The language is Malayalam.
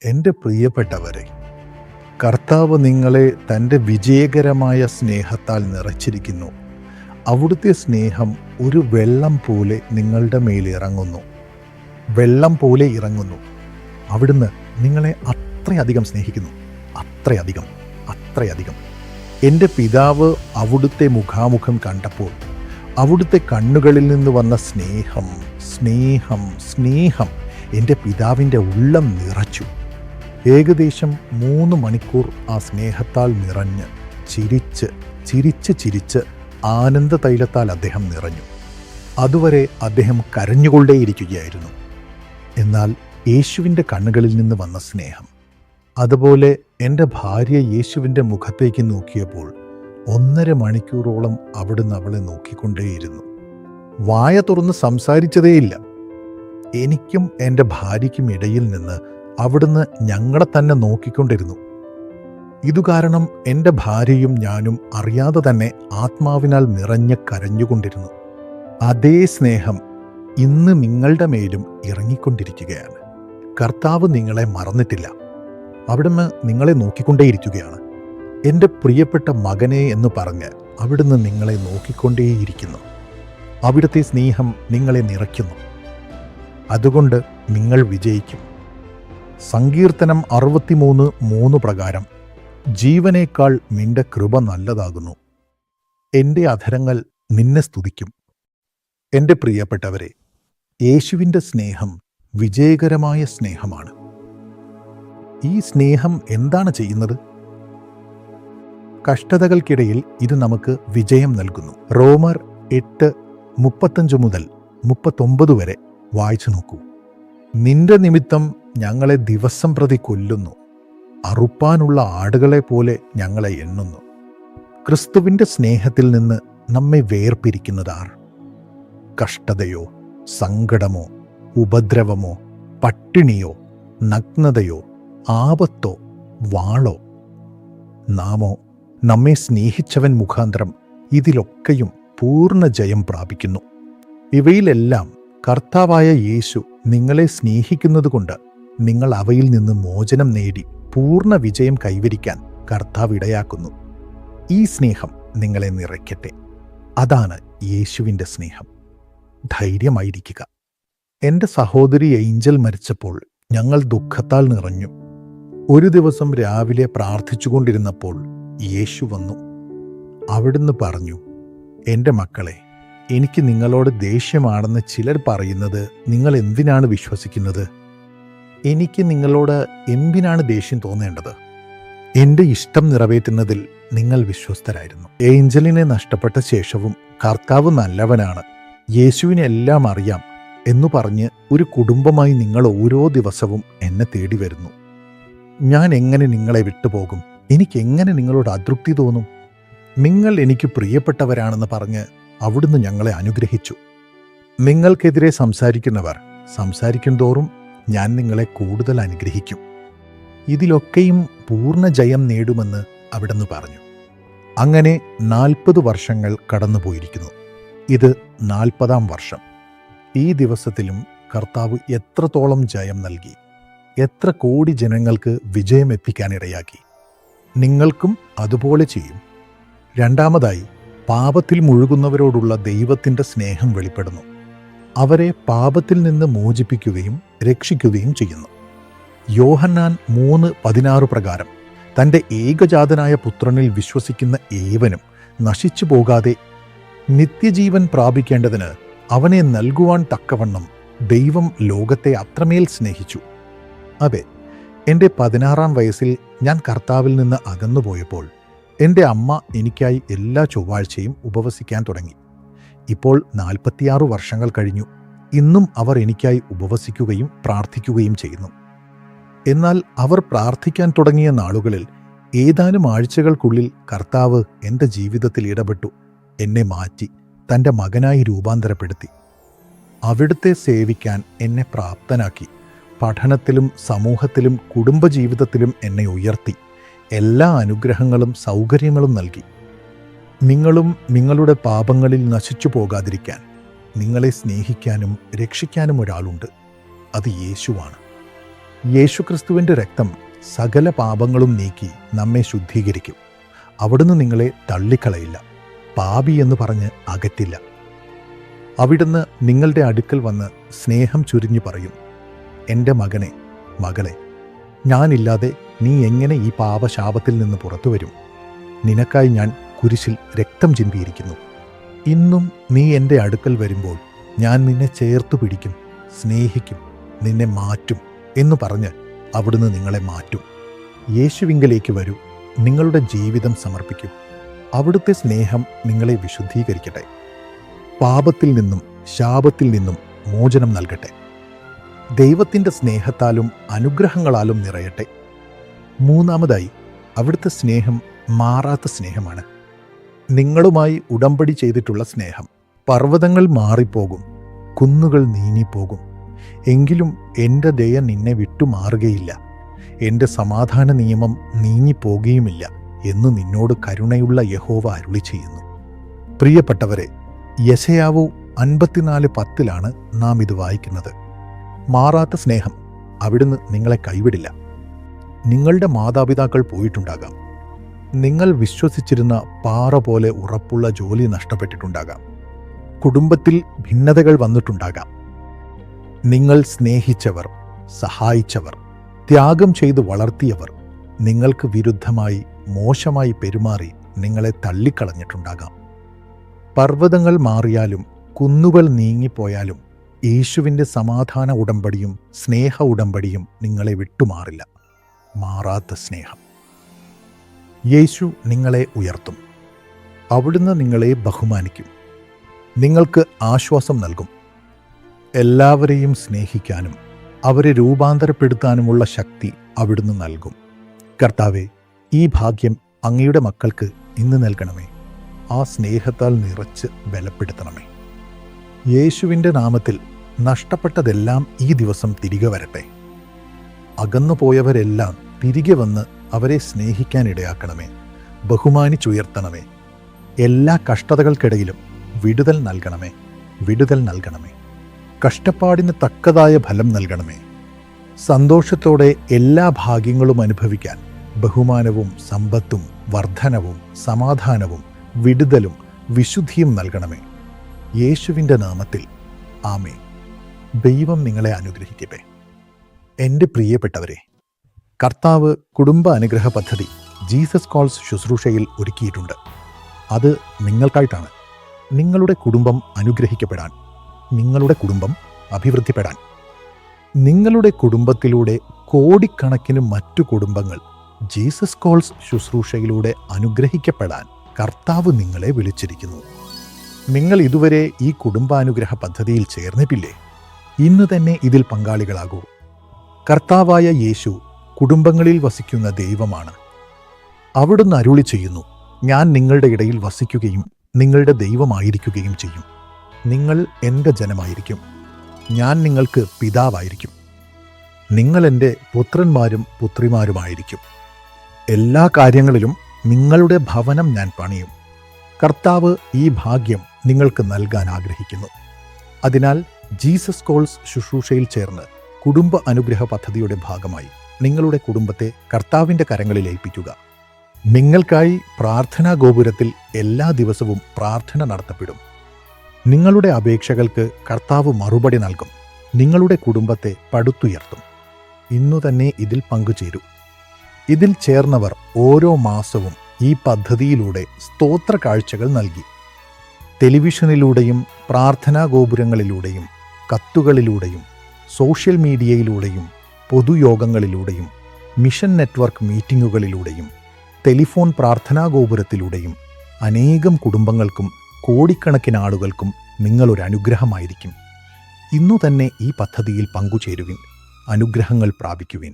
എൻ്റെ പ്രിയപ്പെട്ടവരെ, കർത്താവ് നിങ്ങളെ തൻ്റെ വിജയകരമായ സ്നേഹത്താൽ നിറച്ചിരിക്കുന്നു. അവിടുത്തെ സ്നേഹം ഒരു വെള്ളം പോലെ നിങ്ങളുടെ മേലിറങ്ങുന്നു. വെള്ളം പോലെ ഇറങ്ങുന്നു. അവിടുന്ന് നിങ്ങളെ അത്രയധികം സ്നേഹിക്കുന്നു. അത്രയധികം, അത്രയധികം. എൻ്റെ പിതാവ് അവിടുത്തെ മുഖാമുഖം കണ്ടപ്പോൾ അവിടുത്തെ കണ്ണുകളിൽ നിന്ന് വന്ന സ്നേഹം സ്നേഹം സ്നേഹം എൻ്റെ പിതാവിൻ്റെ ഉള്ളം നിറച്ചു. ഏകദേശം 3 മണിക്കൂർ ആ സ്നേഹത്താൽ നിറഞ്ഞ് ചിരിച്ച് ആനന്ദ തൈലത്താൽ അദ്ദേഹം നിറഞ്ഞു. അതുവരെ അദ്ദേഹം കരഞ്ഞുകൊണ്ടേയിരിക്കുകയായിരുന്നു. എന്നാൽ യേശുവിൻ്റെ കണ്ണുകളിൽ നിന്ന് വന്ന സ്നേഹം, അതുപോലെ എൻ്റെ ഭാര്യ യേശുവിൻ്റെ മുഖത്തേക്ക് നോക്കിയപ്പോൾ 1.5 മണിക്കൂറോളം അവിടുന്ന് അവളെ നോക്കിക്കൊണ്ടേയിരുന്നു. വായ തുറന്ന് സംസാരിച്ചതേയില്ല. എനിക്കും എൻ്റെ ഭാര്യയ്ക്കും ഇടയിൽ നിന്ന് അവിടുന്ന് ഞങ്ങളെ തന്നെ നോക്കിക്കൊണ്ടിരുന്നു. ഇതുകാരണം എൻ്റെ ഭാര്യയും ഞാനും അറിയാതെ തന്നെ ആത്മാവിനാൽ നിറഞ്ഞ് കരഞ്ഞുകൊണ്ടിരുന്നു. അതേ സ്നേഹം ഇന്ന് നിങ്ങളുടെ മേലും ഇറങ്ങിക്കൊണ്ടിരിക്കുകയാണ്. കർത്താവ് നിങ്ങളെ മറന്നിട്ടില്ല. അവിടുന്ന് നിങ്ങളെ നോക്കിക്കൊണ്ടേയിരിക്കുകയാണ്. എൻ്റെ പ്രിയപ്പെട്ട മകനെ എന്ന് പറഞ്ഞ് അവിടുന്ന് നിങ്ങളെ നോക്കിക്കൊണ്ടേയിരിക്കുന്നു. അവിടുത്തെ സ്നേഹം നിങ്ങളെ നിറയ്ക്കുന്നു. അതുകൊണ്ട് നിങ്ങൾ വിജയിക്കും. സങ്കീർത്തനം 63:3 പ്രകാരം, ജീവനേക്കാൾ നിന്റെ കൃപ നല്ലതാകുന്നു. എൻ്റെ അധരങ്ങൾ നിന്നെ സ്തുതിക്കും. എൻ്റെ പ്രിയപ്പെട്ടവരെ, യേശുവിൻ്റെ സ്നേഹം വിജയകരമായ സ്നേഹമാണ്. ഈ സ്നേഹം എന്താണ് ചെയ്യുന്നത്? കഷ്ടതകൾക്കിടയിൽ ഇത് നമുക്ക് വിജയം നൽകുന്നു. റോമർ 8:35 മുതൽ 39 വരെ വായിച്ചു നോക്കൂ. നിന്റെ നിമിത്തം ഞങ്ങളെ ദിവസം പ്രതി കൊല്ലുന്നു. അറുപ്പാനുള്ള ആടുകളെ പോലെ ഞങ്ങളെ എണ്ണുന്നു. ക്രിസ്തുവിൻ്റെ സ്നേഹത്തിൽ നിന്ന് നമ്മെ വേർപിരിക്കുന്നതാർ? കഷ്ടതയോ, സങ്കടമോ, ഉപദ്രവമോ, പട്ടിണിയോ, നഗ്നതയോ, ആപത്തോ, വാളോ? നാമോ നമ്മെ സ്നേഹിച്ചവൻ മുഖാന്തരം ഇതിലൊക്കെയും പൂർണ്ണ ജയം പ്രാപിക്കുന്നു. ഇവയിലെല്ലാം കർത്താവായ യേശു നിങ്ങളെ സ്നേഹിക്കുന്നതുകൊണ്ട് നിങ്ങൾ അവയിൽ നിന്ന് മോചനം നേടി പൂർണ്ണ വിജയം കൈവരിക്കാൻ കർത്താവ് ഇടയാക്കുന്നു. ഈ സ്നേഹം നിങ്ങളെ നിറയ്ക്കട്ടെ. അതാണ് യേശുവിൻ്റെ സ്നേഹം. ധൈര്യമായിരിക്കുക. എൻ്റെ സഹോദരി ഏഞ്ചൽ മരിച്ചപ്പോൾ ഞങ്ങൾ ദുഃഖത്താൽ നിറഞ്ഞു. ഒരു ദിവസം രാവിലെ പ്രാർത്ഥിച്ചുകൊണ്ടിരുന്നപ്പോൾ യേശു വന്നു. അവിടുന്ന് പറഞ്ഞു, എൻ്റെ മക്കളെ, എനിക്ക് നിങ്ങളോട് ദേഷ്യമാണെന്ന് ചിലർ പറയുന്നത് നിങ്ങൾ എന്തിനാണ് വിശ്വസിക്കുന്നത്? എനിക്ക് നിങ്ങളോട് എന്തിനാണ് ദേഷ്യം തോന്നേണ്ടത്? എൻ്റെ ഇഷ്ടം നിറവേറ്റുന്നതിൽ നിങ്ങൾ വിശ്വസ്തരായിരുന്നു. ഏഞ്ചലിനെ നഷ്ടപ്പെട്ട ശേഷവും കർത്താവ് നല്ലവനാണ്, യേശുവിനെ എല്ലാം അറിയാം എന്നു പറഞ്ഞ് ഒരു കുടുംബമായി നിങ്ങൾ ഓരോ ദിവസവും എന്നെ തേടി വരുന്നു. ഞാൻ എങ്ങനെ നിങ്ങളെ വിട്ടുപോകും? എനിക്കെങ്ങനെ നിങ്ങളോട് അതൃപ്തി തോന്നും? നിങ്ങൾ എനിക്ക് പ്രിയപ്പെട്ടവരാണെന്ന് പറഞ്ഞ് അവിടുന്ന് ഞങ്ങളെ അനുഗ്രഹിച്ചു. നിങ്ങൾക്കെതിരെ സംസാരിക്കുന്നവർ സംസാരിക്കും തോറും ഞാൻ നിങ്ങളെ കൂടുതൽ അനുഗ്രഹിക്കും. ഇതിലൊക്കെയും പൂർണ്ണ ജയം നേടുമെന്ന് അവിടുന്ന് പറഞ്ഞു. അങ്ങനെ 40 വർഷങ്ങൾ കടന്നുപോയിരിക്കുന്നു. ഇത് 40-ാം വർഷം. ഈ ദിവസത്തിലും കർത്താവ് എത്രത്തോളം ജയം നൽകി, എത്ര കോടി ജനങ്ങൾക്ക് വിജയം എത്തിക്കാനിടയാക്കി. നിങ്ങൾക്കും അതുപോലെ ചെയ്യും. രണ്ടാമതായി, പാപത്തിൽ മുഴുകുന്നവരോടുള്ള ദൈവത്തിൻ്റെ സ്നേഹം വെളിപ്പെടുന്നു. അവരെ പാപത്തിൽ നിന്ന് മോചിപ്പിക്കുകയും രക്ഷിക്കുകയും ചെയ്യുന്നു. യോഹന്നാൻ 3:16 പ്രകാരം, തൻ്റെ ഏകജാതനായ പുത്രനിൽ വിശ്വസിക്കുന്ന ഏവനും നശിച്ചു പോകാതെ നിത്യജീവൻ പ്രാപിക്കേണ്ടതിന് അവനെ നൽകുവാൻ തക്കവണ്ണം ദൈവം ലോകത്തെ അത്രമേൽ സ്നേഹിച്ചു. അതെ, എൻ്റെ 16-ാം വയസ്സിൽ ഞാൻ കർത്താവിൽ നിന്ന് അകന്നുപോയപ്പോൾ എൻ്റെ അമ്മ എനിക്കായി എല്ലാ ചൊവ്വാഴ്ചയും ഉപവസിക്കാൻ തുടങ്ങി. ഇപ്പോൾ 46 വർഷങ്ങൾ കഴിഞ്ഞു. ഇന്നും അവർ എനിക്കായി ഉപവസിക്കുകയും പ്രാർത്ഥിക്കുകയും ചെയ്യുന്നു. എന്നാൽ അവർ പ്രാർത്ഥിക്കാൻ തുടങ്ങിയ നാളുകളിൽ ഏതാനും ആഴ്ചകൾക്കുള്ളിൽ കർത്താവ് എൻ്റെ ജീവിതത്തിൽ ഇടപെട്ടു. എന്നെ മാറ്റി തൻ്റെ മകനായി രൂപാന്തരപ്പെടുത്തി. അവിടുത്തെ സേവിക്കാൻ എന്നെ പ്രാപ്തനാക്കി. പഠനത്തിലും സമൂഹത്തിലും കുടുംബജീവിതത്തിലും എന്നെ ഉയർത്തി. എല്ലാ അനുഗ്രഹങ്ങളും സൗകര്യങ്ങളും നൽകി. നിങ്ങളും നിങ്ങളുടെ പാപങ്ങളിൽ നശിച്ചു പോകാതിരിക്കാൻ നിങ്ങളെ സ്നേഹിക്കാനും രക്ഷിക്കാനും ഒരാളുണ്ട്. അത് യേശുവാണ്. യേശുക്രിസ്തുവിൻ്റെ രക്തം സകല പാപങ്ങളും നീക്കി നമ്മെ ശുദ്ധീകരിക്കും. അവിടുന്ന് നിങ്ങളെ തള്ളിക്കളയില്ല, പാപി എന്ന് പറഞ്ഞ് അകറ്റില്ല. അവിടുന്ന് നിങ്ങളുടെ അടുക്കൽ വന്ന് സ്നേഹം ചുരിഞ്ഞു പറയും, എൻ്റെ മകനെ, മകളെ, ഞാനില്ലാതെ നീ എങ്ങനെ ഈ പാപശാപത്തിൽ നിന്ന് പുറത്തു വരും? നിനക്കായി ഞാൻ കുരിശിൽ രക്തം ചിന്തിയിരിക്കുന്നു. ഇന്നും നീ എൻ്റെ അടുക്കൽ വരുമ്പോൾ ഞാൻ നിന്നെ ചേർത്തു പിടിക്കും, സ്നേഹിക്കും, നിന്നെ മാറ്റും എന്ന് പറഞ്ഞ് അവിടുന്ന് നിങ്ങളെ മാറ്റും. യേശുവിങ്കലേക്ക് വരൂ, നിങ്ങളുടെ ജീവിതം സമർപ്പിക്കൂ. അവിടുത്തെ സ്നേഹം നിങ്ങളെ വിശുദ്ധീകരിക്കട്ടെ, പാപത്തിൽ നിന്നും ശാപത്തിൽ നിന്നും മോചനം നൽകട്ടെ. ദൈവത്തിൻ്റെ സ്നേഹത്താലും അനുഗ്രഹങ്ങളാലും നിറയട്ടെ. മൂന്നാമതായി, അവിടുത്തെ സ്നേഹം മാറാത്ത സ്നേഹമാണ്. നിങ്ങളുമായി ഉടമ്പടി ചെയ്തിട്ടുള്ള സ്നേഹം. പർവ്വതങ്ങൾ മാറിപ്പോകും, കുന്നുകൾ നീങ്ങിപ്പോകും, എങ്കിലും എൻ്റെ ദയ നിന്നെ വിട്ടുമാറുകയില്ല, എൻ്റെ സമാധാന നിയമം നീങ്ങിപ്പോകുകയുമില്ല എന്ന് നിന്നോട് കരുണയുള്ള യഹോവ അരുളി ചെയ്യുന്നു. പ്രിയപ്പെട്ടവരെ, യെശയ്യാവ് 54:10 നാം ഇത് വായിക്കുന്നത്. മാറാത്ത സ്നേഹം. അവിടുന്ന് നിങ്ങളെ കൈവിടില്ല. നിങ്ങളുടെ മാതാപിതാക്കൾ പോയിട്ടുണ്ടാകാം. നിങ്ങൾ വിശ്വസിച്ചിരുന്ന പാറ പോലെ ഉറപ്പുള്ള ജോലി നഷ്ടപ്പെട്ടിട്ടുണ്ടാകാം. കുടുംബത്തിൽ ഭിന്നതകൾ വന്നിട്ടുണ്ടാകാം. നിങ്ങൾ സ്നേഹിച്ചവർ, സഹായിച്ചവർ, ത്യാഗം ചെയ്ത് വളർത്തിയവർ നിങ്ങൾക്ക് വിരുദ്ധമായി മോശമായി പെരുമാറി നിങ്ങളെ തള്ളിക്കളഞ്ഞിട്ടുണ്ടാകാം. പർവ്വതങ്ങൾ മാറിയാലും കുന്നുകൾ നീങ്ങിപ്പോയാലും യേശുവിൻ്റെ സമാധാന ഉടമ്പടിയും സ്നേഹ ഉടമ്പടിയും നിങ്ങളെ വിട്ടുമാറില്ല. മാറാത്ത സ്നേഹം. യേശു നിങ്ങളെ ഉയർത്തും. അവിടുന്ന് നിങ്ങളെ ബഹുമാനിക്കും, നിങ്ങൾക്ക് ആശ്വാസം നൽകും. എല്ലാവരെയും സ്നേഹിക്കാനും അവരെ രൂപാന്തരപ്പെടുത്താനുമുള്ള ശക്തി അവിടുന്ന് നൽകും. കർത്താവേ, ഈ ഭാഗ്യം അങ്ങയുടെ മക്കൾക്ക് ഇന്ന് നൽകണമേ. ആ സ്നേഹത്താൽ നിറച്ച് ബലപ്പെടുത്തണമേ. യേശുവിൻ്റെ നാമത്തിൽ നഷ്ടപ്പെട്ടതെല്ലാം ഈ ദിവസം തിരികെ വരട്ടെ. അകന്നുപോയവരെല്ലാം തിരികെ വന്ന് അവരെ സ്നേഹിക്കാനിടയാക്കണമേ. ബഹുമാനിച്ചുയർത്തണമേ. എല്ലാ കഷ്ടതകൾക്കിടയിലും വിടുതൽ നൽകണമേ, വിടുതൽ നൽകണമേ. കഷ്ടപ്പാടിന് തക്കതായ ഫലം നൽകണമേ. സന്തോഷത്തോടെ എല്ലാ ഭാഗ്യങ്ങളും അനുഭവിക്കാൻ ബഹുമാനവും സമ്പത്തും വർധനവും സമാധാനവും വിടുതലും വിശുദ്ധിയും നൽകണമേ. യേശുവിൻ്റെ നാമത്തിൽ ആമേൻ. ദൈവം നിങ്ങളെ അനുഗ്രഹിക്കട്ടെ. എൻ്റെ പ്രിയപ്പെട്ടവരെ, കർത്താവ് കുടുംബ അനുഗ്രഹ പദ്ധതി ജീസസ് കോൾസ് ശുശ്രൂഷയിൽ ഒരുക്കിയിട്ടുണ്ട്. അത് നിങ്ങൾക്കായിട്ടാണ്. നിങ്ങളുടെ കുടുംബം അനുഗ്രഹിക്കപ്പെടാൻ, നിങ്ങളുടെ കുടുംബം അഭിവൃദ്ധിപ്പെടാൻ, നിങ്ങളുടെ കുടുംബത്തിലൂടെ കോടിക്കണക്കിന് മറ്റു കുടുംബങ്ങൾ ജീസസ് കോൾസ് ശുശ്രൂഷയിലൂടെ അനുഗ്രഹിക്കപ്പെടാൻ കർത്താവ് നിങ്ങളെ വിളിച്ചിരിക്കുന്നു. നിങ്ങൾ ഇതുവരെ ഈ കുടുംബാനുഗ്രഹ പദ്ധതിയിൽ ചേർന്നിട്ടില്ലേ? ഇന്ന് തന്നെ ഇതിൽ പങ്കാളികളാകൂ. കർത്താവായ യേശു കുടുംബങ്ങളിൽ വസിക്കുന്ന ദൈവമാണ്. അവിടുന്ന് അരുളി ചെയ്യുന്നു, ഞാൻ നിങ്ങളുടെ ഇടയിൽ വസിക്കുകയും നിങ്ങളുടെ ദൈവമായിരിക്കുകയും ചെയ്യും. നിങ്ങൾ എൻ്റെ ജനമായിരിക്കും, ഞാൻ നിങ്ങൾക്ക് പിതാവായിരിക്കും. നിങ്ങൾ എൻ്റെ പുത്രന്മാരും പുത്രിമാരുമായിരിക്കും. എല്ലാ കാര്യങ്ങളിലും നിങ്ങളുടെ ഭവനം ഞാൻ പണിയും. കർത്താവ് ഈ ഭാഗ്യം നിങ്ങൾക്ക് നൽകാൻ ആഗ്രഹിക്കുന്നു. അതിനാൽ ജീസസ് കോൾസ് ശുശ്രൂഷയിൽ ചേർന്ന് കുടുംബ അനുഗ്രഹ പദ്ധതിയുടെ ഭാഗമായി നിങ്ങളുടെ കുടുംബത്തെ കർത്താവിൻ്റെ കരങ്ങളിൽ ഏൽപ്പിക്കുക. നിങ്ങൾക്കായി പ്രാർത്ഥനാ ഗോപുരത്തിൽ എല്ലാ ദിവസവും പ്രാർത്ഥന നടത്തപ്പെടും. നിങ്ങളുടെ അപേക്ഷകൾക്ക് കർത്താവ് മറുപടി നൽകും. നിങ്ങളുടെ കുടുംബത്തെ പടുത്തുയർത്തും. ഇന്നു തന്നെ ഇതിൽ പങ്കുചേരൂ. ഇതിൽ ചേർന്നവർ ഓരോ മാസവും ഈ പദ്ധതിയിലൂടെ സ്തോത്ര കാഴ്ചകൾ നൽകി. ടെലിവിഷനിലൂടെയും പ്രാർത്ഥനാ ഗോപുരങ്ങളിലൂടെയും കത്തുകളിലൂടെയും സോഷ്യൽ മീഡിയയിലൂടെയും പൊതുയോഗങ്ങളിലൂടെയും മിഷൻ നെറ്റ്വർക്ക് മീറ്റിങ്ങുകളിലൂടെയും ടെലിഫോൺ പ്രാർത്ഥനാ ഗോപുരത്തിലൂടെയും അനേകം കുടുംബങ്ങൾക്കും കോടിക്കണക്കിന് ആളുകൾക്കും നിങ്ങളൊരു അനുഗ്രഹമായിരിക്കും. ഇന്നു തന്നെ ഈ പദ്ധതിയിൽ പങ്കുചേരുവിൻ, അനുഗ്രഹങ്ങൾ പ്രാപിക്കുവിൻ.